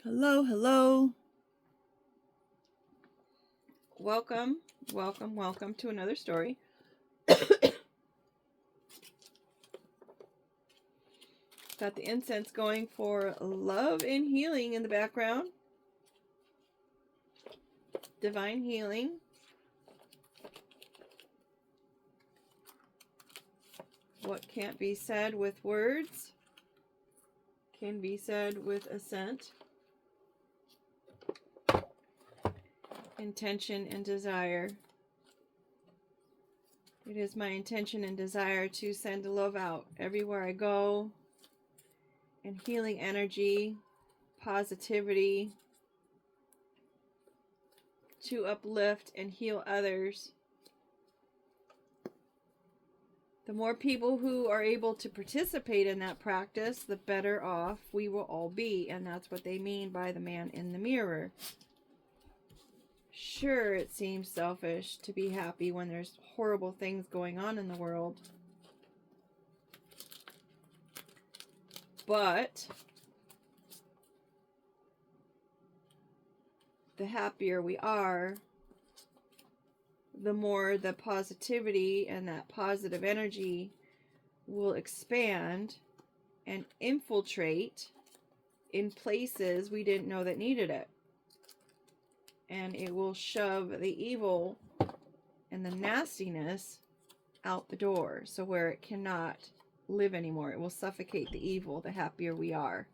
Hello, hello. Welcome, welcome to another story. Got the incense going for love and healing in the background. Divine healing. What can't be said with words can be said with a scent. Intention and desire. It is my intention and desire to send love out everywhere I go, and healing energy, positivity, to uplift and heal others. The more people who are able to participate in that practice, the better off we will all be. And that's what they mean by the man in the mirror. Sure, it seems selfish to be happy when there's horrible things going on in the world. But the happier we are, the more the positivity and that positive energy will expand and infiltrate in places we didn't know that needed it. And it will shove the evil and the nastiness out the door, so where it cannot live anymore. It will suffocate the evil the happier we are.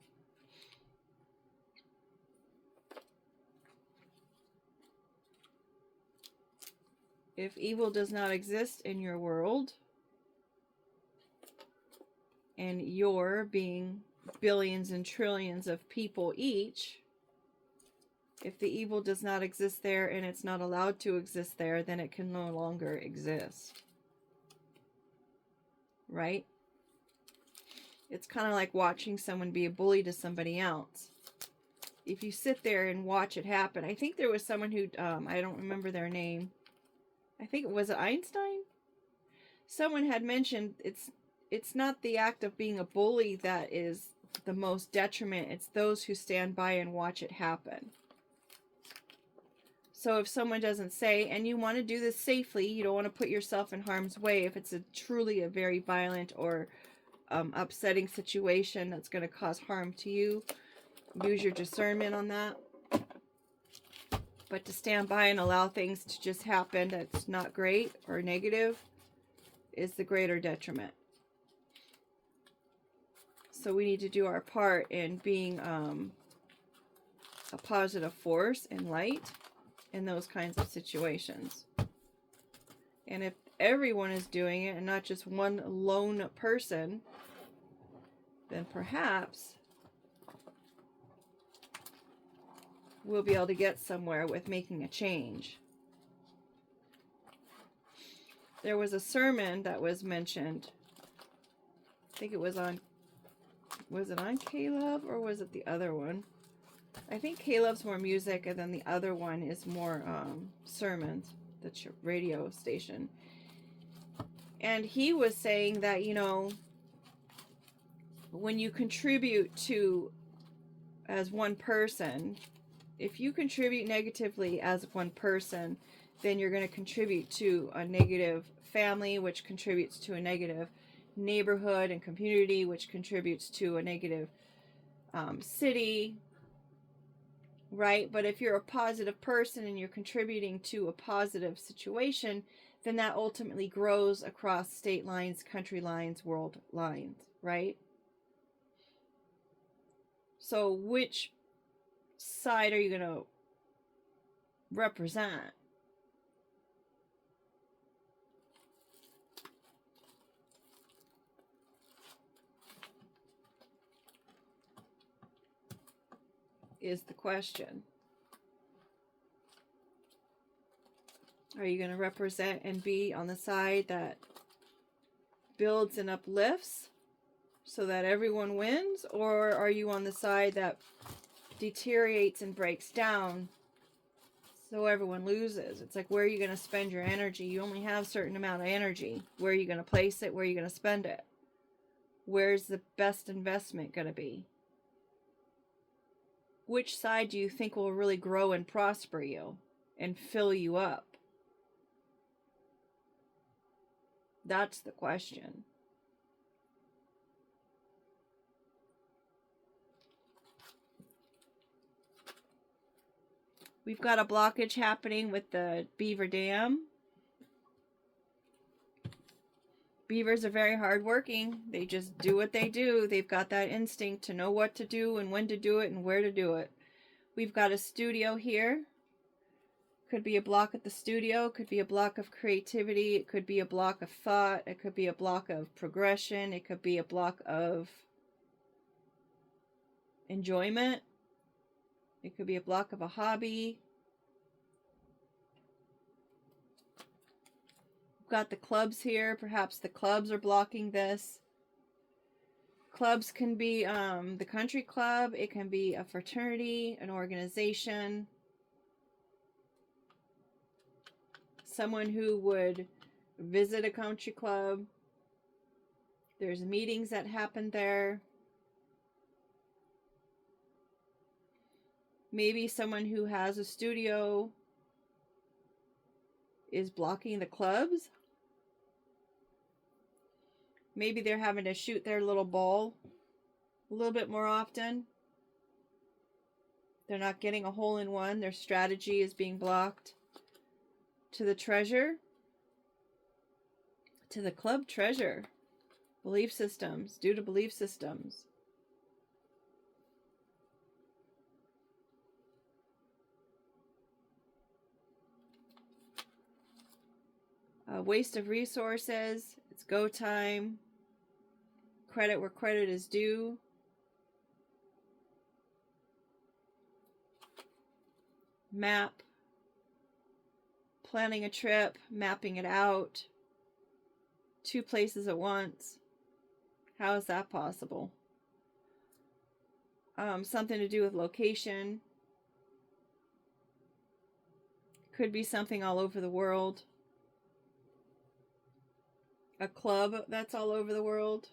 If evil does not exist in your world, and you're being billions and trillions of people each, if the evil does not exist there and it's not allowed to exist there, then it can no longer exist. Right? It's kind of like watching someone be a bully to somebody else. If you sit there and watch it happen, I think there was someone who, I don't remember their name. I think it was Einstein. Someone had mentioned it's not the act of being a bully that is the most detriment. It's those who stand by and watch it happen. So if someone doesn't say, and you want to do this safely, you don't want to put yourself in harm's way if it's truly a very violent or upsetting situation that's going to cause harm to you, use your discernment on that. But to stand by and allow things to just happen that's not great or negative is the greater detriment. So we need to do our part in being a positive force and light in those kinds of situations. And if everyone is doing it and not just one lone person, then perhaps we'll be able to get somewhere with making a change. There was a sermon that was mentioned. I think it was on, was it on K-Love or was it the other one? I think K-Love's more music, and then the other one is more sermons, the radio station. And he was saying that, you know, when you contribute to, as one person, if you contribute negatively as one person, then you're going to contribute to a negative family, which contributes to a negative neighborhood and community, which contributes to a negative city, right? But if you're a positive person and you're contributing to a positive situation, then that ultimately grows across state lines, country lines, world lines, right? So which side are you going to represent? Is the question. Are you going to represent and be on the side that builds and uplifts so that everyone wins? Or are you on the side that deteriorates and breaks down so everyone loses? It's like, where are you going to spend your energy? You only have a certain amount of energy. Where are you going to place it? Where are you going to spend it? Where's the best investment going to be? which side do you think will really grow and prosper you and fill you up? That's the question. We've got a blockage happening with the beaver dam. Beavers are very hardworking. They just do what they do. They've got that instinct to know what to do and when to do it and where to do it. We've got a studio here. Could be a block at the studio. Could be a block of creativity. It could be a block of thought. It could be a block of progression. It could be a block of enjoyment. It could be a block of a hobby. Got the clubs here. Perhaps the clubs are blocking this. Clubs can be the country club. It can be a fraternity, an organization. Someone who would visit a country club. There's meetings that happen there. Maybe someone who has a studio is blocking the clubs. Maybe they're having to shoot their little ball a little bit more often. They're not getting a hole in one. Their strategy is being blocked. To the treasure. To the club treasure. Belief systems. Due to belief systems. Waste of resources. It's go time. Credit where credit is due. Map. Planning a trip. Mapping it out. 2 places at once. How is that possible? Something to do with location. Could be something all over the world. A club that's all over the world.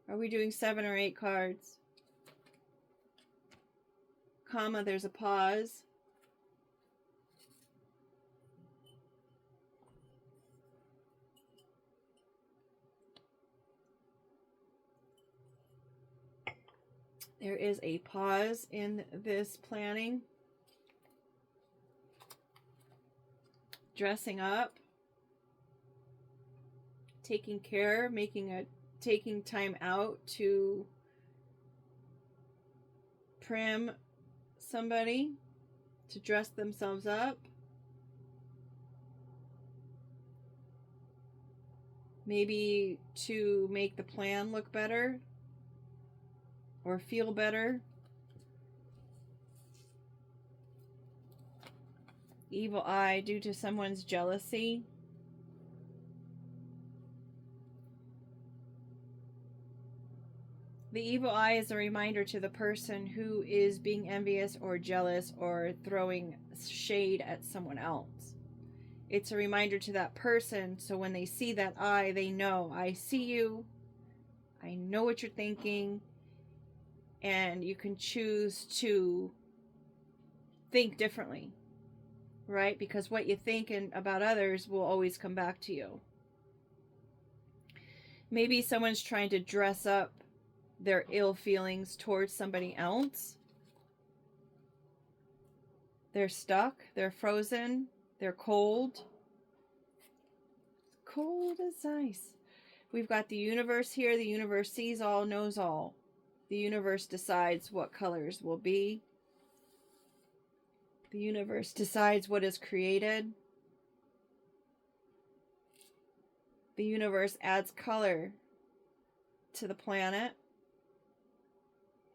Are we doing 7 or 8 cards? Comma, there's a pause. There is a pause in this planning. Dressing up. Taking care, taking time out to prim somebody, to dress themselves up. Maybe to make the plan look better or feel better. Evil eye due to someone's jealousy. The evil eye is a reminder to the person who is being envious or jealous or throwing shade at someone else. It's a reminder to that person, so when they see that eye, they know, I see you, I know what you're thinking, and you can choose to think differently, right? Because what you think about others will always come back to you. Maybe someone's trying to dress up their ill feelings towards somebody else. They're stuck, they're frozen, they're cold. Cold as ice. We've got the universe here. The universe sees all, knows all. The universe decides what colors will be. The universe decides what is created. The universe adds color to the planet.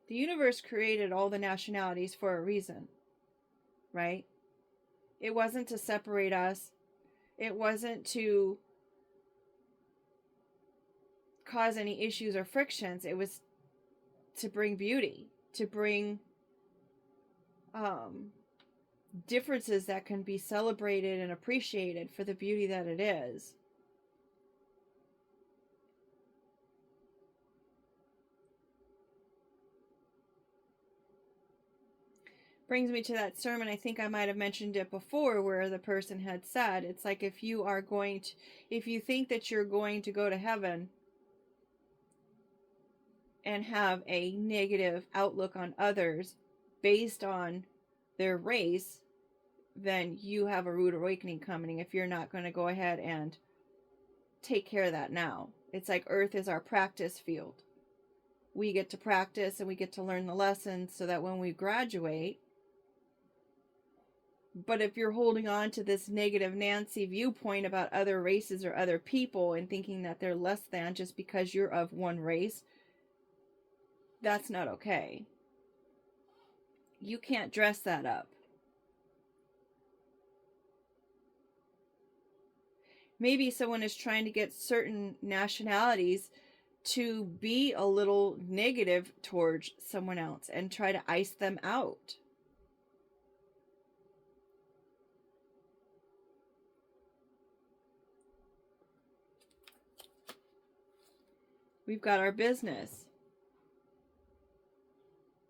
The universe created all the nationalities for a reason, right? It wasn't to separate us. It wasn't to cause any issues or frictions. It was to bring beauty, to bring differences that can be celebrated and appreciated for the beauty that it is. Brings me to that sermon. I think I might have mentioned it before, where the person had said, it's like if you think that you're going to go to heaven and have a negative outlook on others based on their race, then you have a rude awakening coming if you're not going to go ahead and take care of that now. It's like Earth is our practice field. We get to practice and we get to learn the lessons so that when we graduate. But if you're holding on to this negative Nancy viewpoint about other races or other people and thinking that they're less than just because you're of one race, that's not okay. You can't dress that up. Maybe someone is trying to get certain nationalities to be a little negative towards someone else and try to ice them out. We've got our business.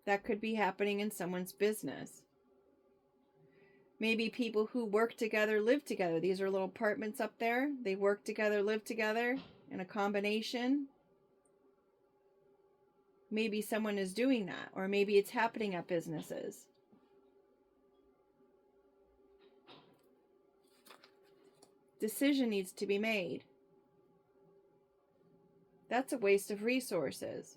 That could be happening in someone's business. Maybe people who work together live together. These are little apartments up there. They work together, live together in a combination. Maybe someone is doing that, or maybe it's happening at businesses. Decision needs to be made. That's a waste of resources.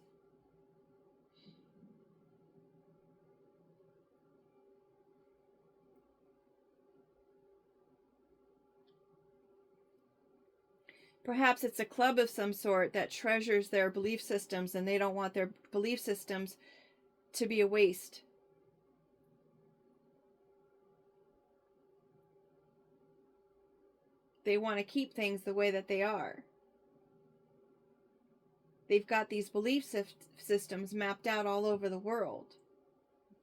Perhaps it's a club of some sort that treasures their belief systems and they don't want their belief systems to be a waste. They want to keep things the way that they are. They've got these belief systems mapped out all over the world.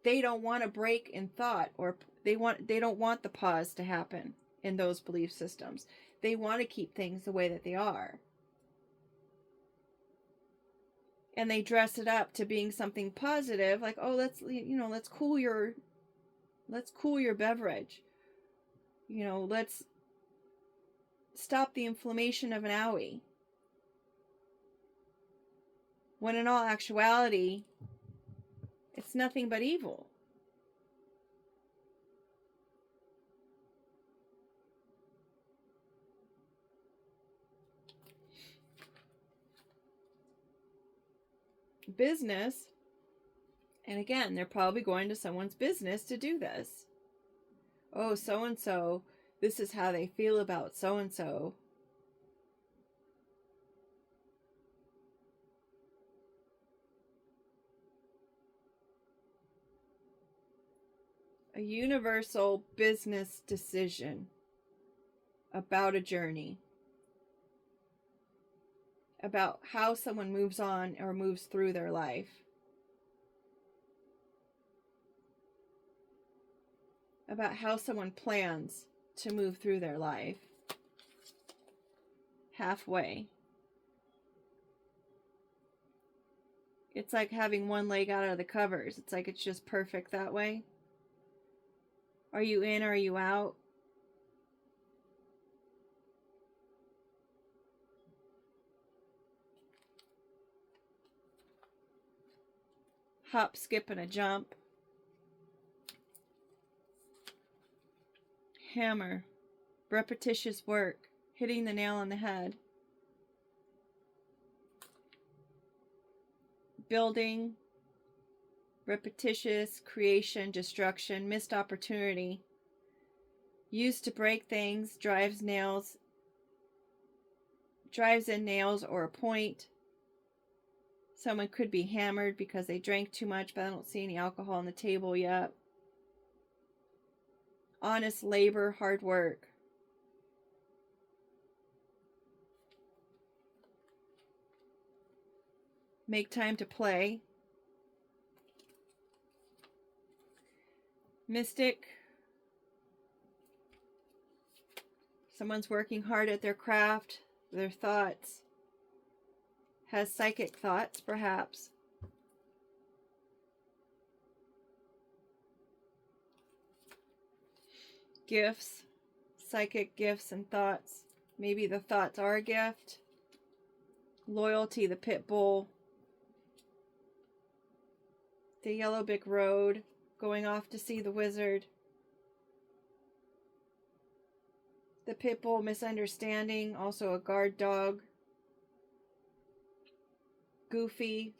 They don't want to break in thought, or they don't want the pause to happen in those belief systems. They want to keep things the way that they are. And they dress it up to being something positive, like, oh, let's cool your beverage. Let's stop the inflammation of an owie. When in all actuality, it's nothing but evil. Business, and again, they're probably going to someone's business to do this. Oh, so-and-so, this is how they feel about so-and-so. A universal business decision about a journey, about how someone moves on or moves through their life, about how someone plans to move through their life. Halfway. It's like having one leg out of the covers. It's like it's just perfect that way. Are you in or are you out? Hop, skip, and a jump. Hammer. Repetitious work. Hitting the nail on the head. Building. Repetitious creation, destruction, missed opportunity. Used to break things, drives in nails or a point. Someone could be hammered because they drank too much, but I don't see any alcohol on the table yet. Honest labor, hard work. Make time to play. Mystic. Someone's working hard at their craft, their thoughts. Has psychic thoughts, perhaps. gifts, psychic gifts and thoughts. Maybe the thoughts are a gift. Loyalty, the pit bull. The yellow brick road, going off to see the wizard. The pit bull, misunderstanding, also a guard dog. Goofy.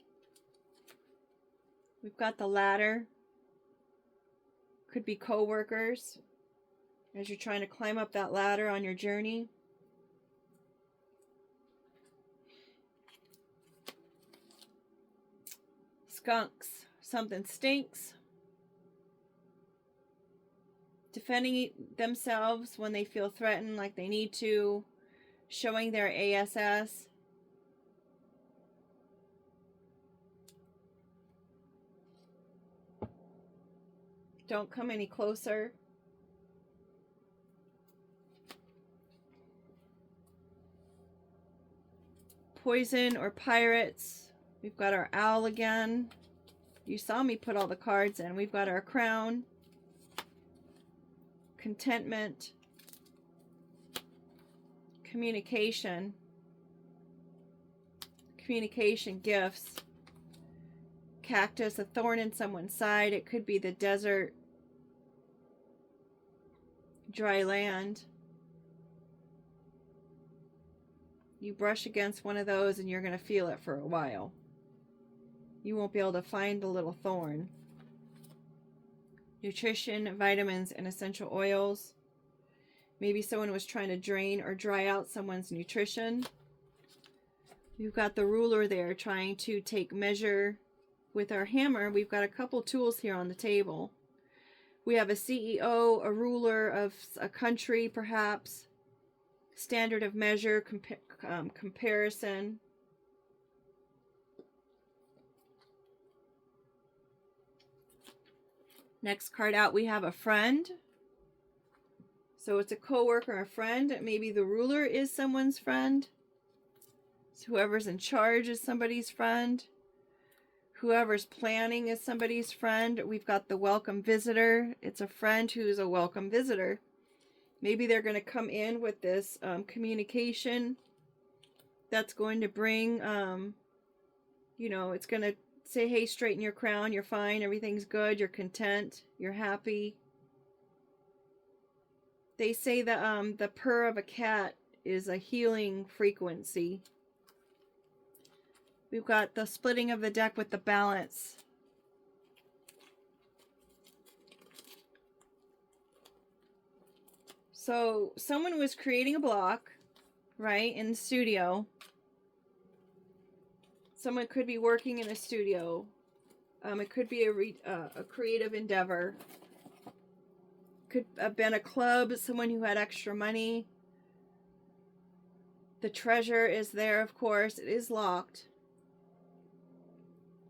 We've got the ladder. Could be co-workers as you're trying to climb up that ladder on your journey. Skunks. Something stinks. Defending themselves when they feel threatened, like they need to. Showing their ASS. Don't come any closer. Poison or pirates. We've got our owl again. You saw me put all the cards in. We've got our crown. Contentment. Communication. Communication gifts. Cactus, a thorn in someone's side. It could be the desert. Dry land. You brush against one of those and you're going to feel it for a while. You won't be able to find the little thorn. Nutrition, vitamins, and essential oils. Maybe someone was trying to drain or dry out someone's nutrition. You've got the ruler there trying to take measure. With our hammer, we've got a couple tools here on the table. We have a CEO, a ruler of a country, perhaps. Standard of measure, comparison. Next card out, we have a friend. So it's a co-worker, a friend. Maybe the ruler is someone's friend. So whoever's in charge is somebody's friend. Whoever's planning is somebody's friend. We've got the welcome visitor. It's a friend who's a welcome visitor. Maybe they're going to come in with this communication that's going to bring, it's going to say, hey, straighten your crown. You're fine. Everything's good. You're content. You're happy. They say that the purr of a cat is a healing frequency. We've got the splitting of the deck with the balance. So someone was creating a block, right, in the studio. Someone could be working in a studio. It could be a creative endeavor. Could have been a club, someone who had extra money. The treasure is there, of course. It is locked.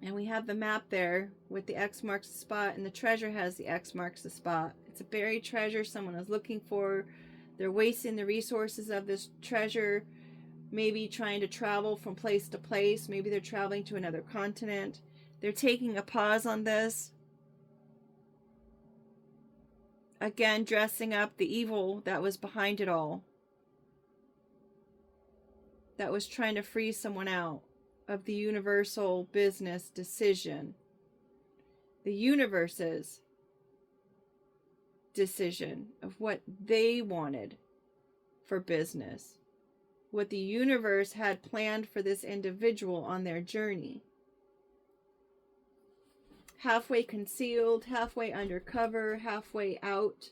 And we have the map there with the X marks the spot, and the treasure has the X marks the spot. It's a buried treasure someone is looking for. They're wasting the resources of this treasure, maybe trying to travel from place to place. Maybe they're traveling to another continent. They're taking a pause on this. Again, dressing up the evil that was behind it all. That was trying to free someone out of the universal business decision. The universe's decision of what they wanted for business. What the universe had planned for this individual on their journey. Halfway concealed, halfway undercover, halfway out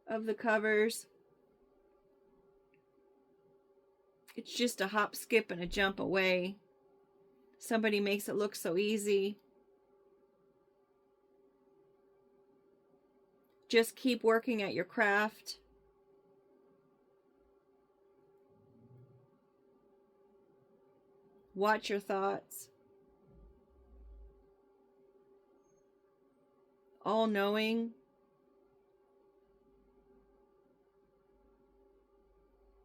of the covers. It's just a hop, skip, and a jump away. Somebody makes it look so easy. Just keep working at your craft. Watch your thoughts. All-knowing.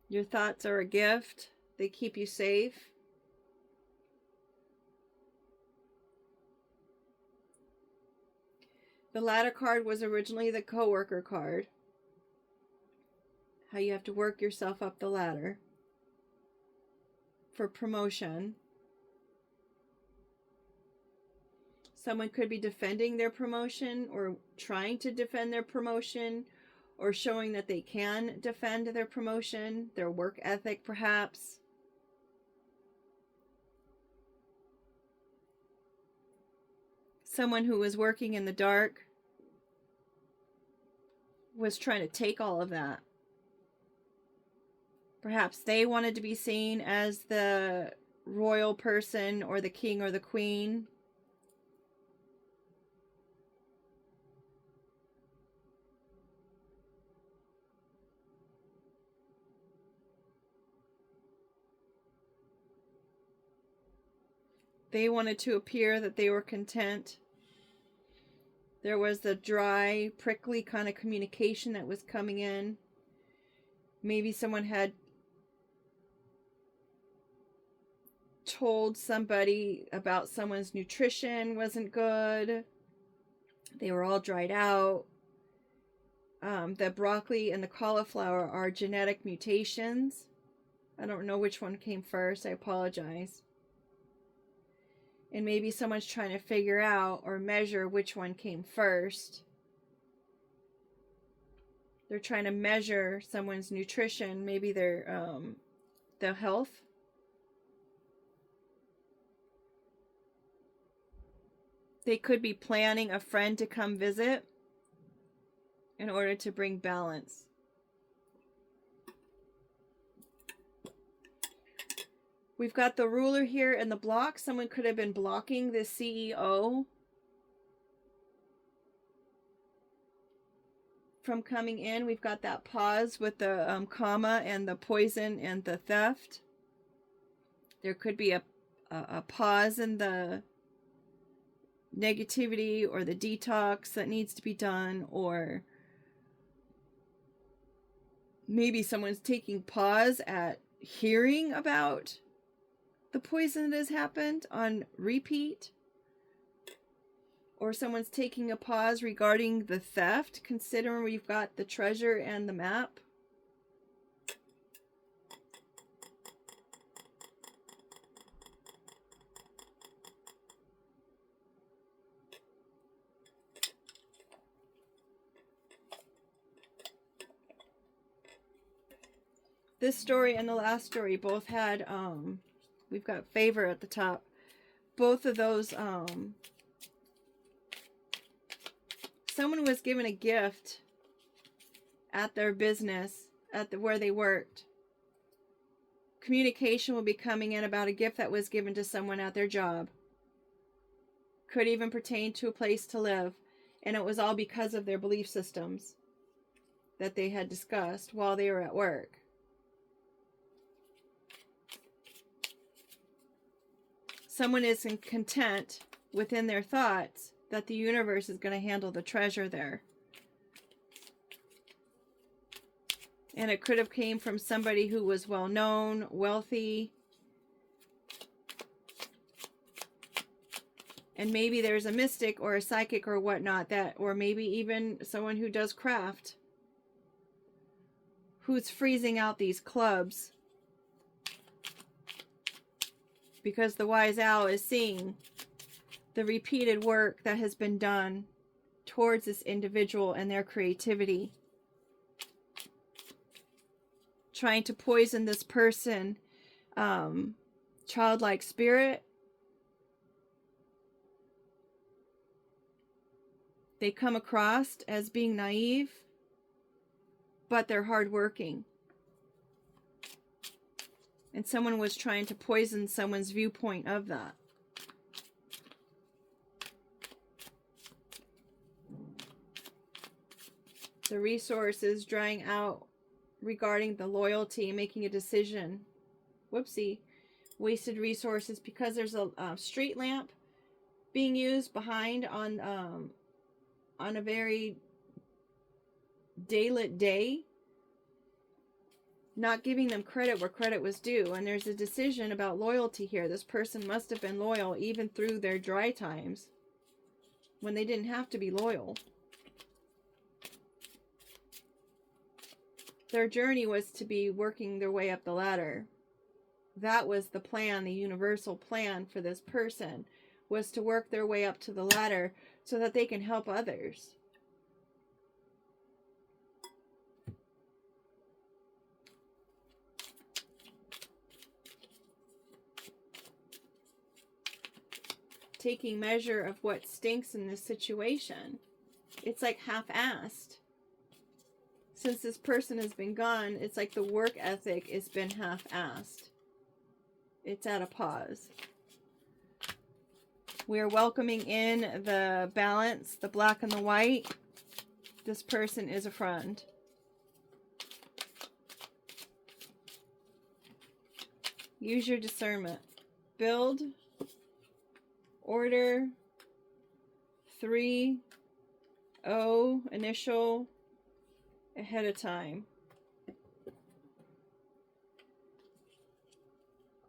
Your thoughts are a gift. They keep you safe. The ladder card was originally the co-worker card. how you have to work yourself up the ladder for promotion. Someone could be defending their promotion or trying to defend their promotion or showing that they can defend their promotion, their work ethic perhaps. Someone who was working in the dark was trying to take all of that. Perhaps they wanted to be seen as the royal person or the king or the queen. They wanted to appear that they were content. There was the dry, prickly kind of communication that was coming in. Maybe someone had told somebody about someone's nutrition wasn't good. They were all dried out. The broccoli and the cauliflower are genetic mutations. I don't know which one came first. I apologize. And maybe someone's trying to figure out or measure which one came first. They're trying to measure someone's nutrition, maybe their health. They could be planning a friend to come visit in order to bring balance. We've got the ruler here and the block. Someone could have been blocking the CEO from coming in. We've got that pause with the comma and the poison and the theft. There could be a pause in the negativity or the detox that needs to be done, or maybe someone's taking pause at hearing about the poison that has happened on repeat, or someone's taking a pause regarding the theft, considering we've got the treasure and the map. This story and the last story both had we've got favor at the top. Both of those, someone was given a gift at their business, where they worked. Communication will be coming in about a gift that was given to someone at their job. Could even pertain to a place to live. And it was all because of their belief systems that they had discussed while they were at work. Someone is content within their thoughts that the universe is going to handle the treasure there. And it could have came from somebody who was well known, wealthy. And maybe there's a mystic or a psychic or whatnot, or maybe even someone who does craft, who's freezing out these clubs. Because the wise owl is seeing the repeated work that has been done towards this individual and their creativity. Trying to poison this person, childlike spirit. They come across as being naive, but they're hardworking. And someone was trying to poison someone's viewpoint of that. The resources drying out regarding the loyalty and making a decision. Whoopsie. Wasted resources because there's a street lamp being used behind on a very daylit day. Not giving them credit where credit was due. And there's a decision about loyalty here. This person must have been loyal even through their dry times when they didn't have to be loyal. Their journey was to be working their way up the ladder. That was the plan, the universal plan for this person, was to work their way up to the ladder so that they can help others. Taking measure of what stinks in this situation. It's like half-assed. Since this person has been gone, it's like the work ethic has been half-assed. It's at a pause. We are welcoming in the balance, the black and the white. This person is a friend. Use your discernment. Build. Order. 3. O. Initial. Ahead of time.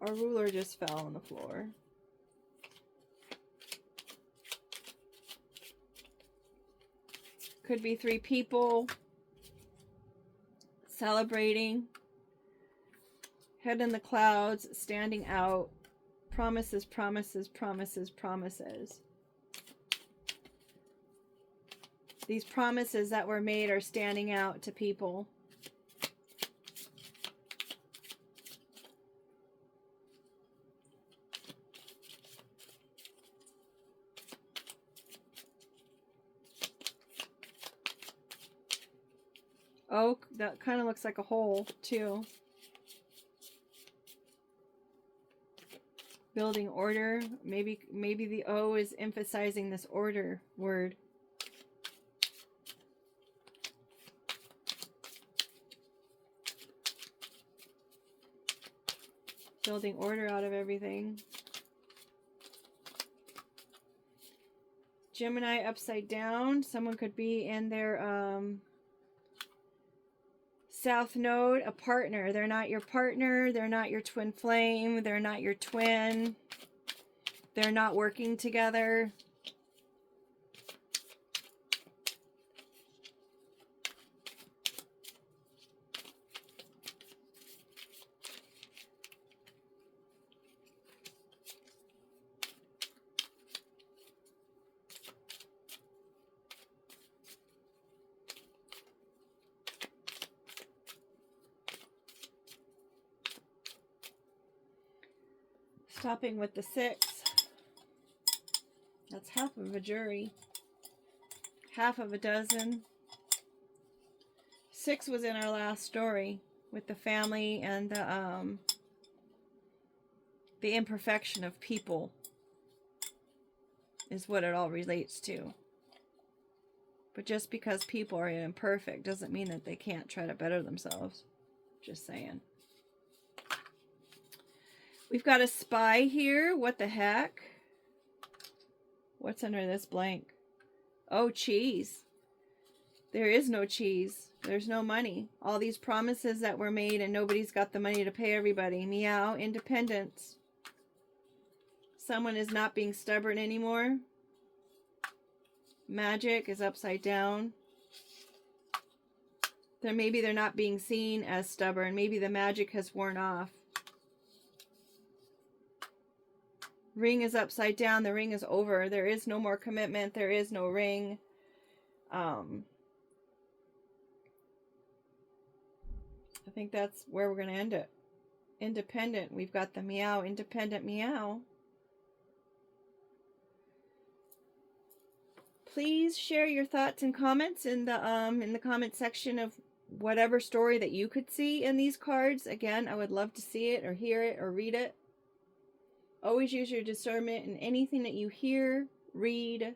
Our ruler just fell on the floor. Could be 3 people celebrating. Head in the clouds, standing out. Promises, promises, promises, promises. These promises that were made are standing out to people. Oh, that kind of looks like a hole, too. Building order. Maybe the O is emphasizing this order word. Building order out of everything. Gemini upside down. Someone could be in their South Node, a partner. They're not your partner. They're not your twin flame. They're not your twin. They're not working together. Stopping with the 6. That's half of a jury. Half of a dozen. 6 was in our last story with the family and the imperfection of people is what it all relates to. But just because people are imperfect doesn't mean that they can't try to better themselves. Just saying. We've got a spy here. What the heck? What's under this blank? Oh, cheese. There is no cheese. There's no money. All these promises that were made and nobody's got the money to pay everybody. Meow. Independence. Someone is not being stubborn anymore. Magic is upside down. Maybe they're not being seen as stubborn. Maybe the magic has worn off. Ring is upside down. The ring is over. There is no more commitment. There is no ring. I think that's where we're going to end it. Independent. We've got the meow. Independent meow. Please share your thoughts and comments in the comment section of whatever story that you could see in these cards. Again, I would love to see it or hear it or read it. Always use your discernment in anything that you hear, read,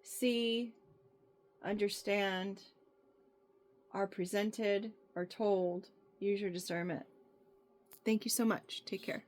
see, understand, are presented, are told. Use your discernment. Thank you so much. Take care.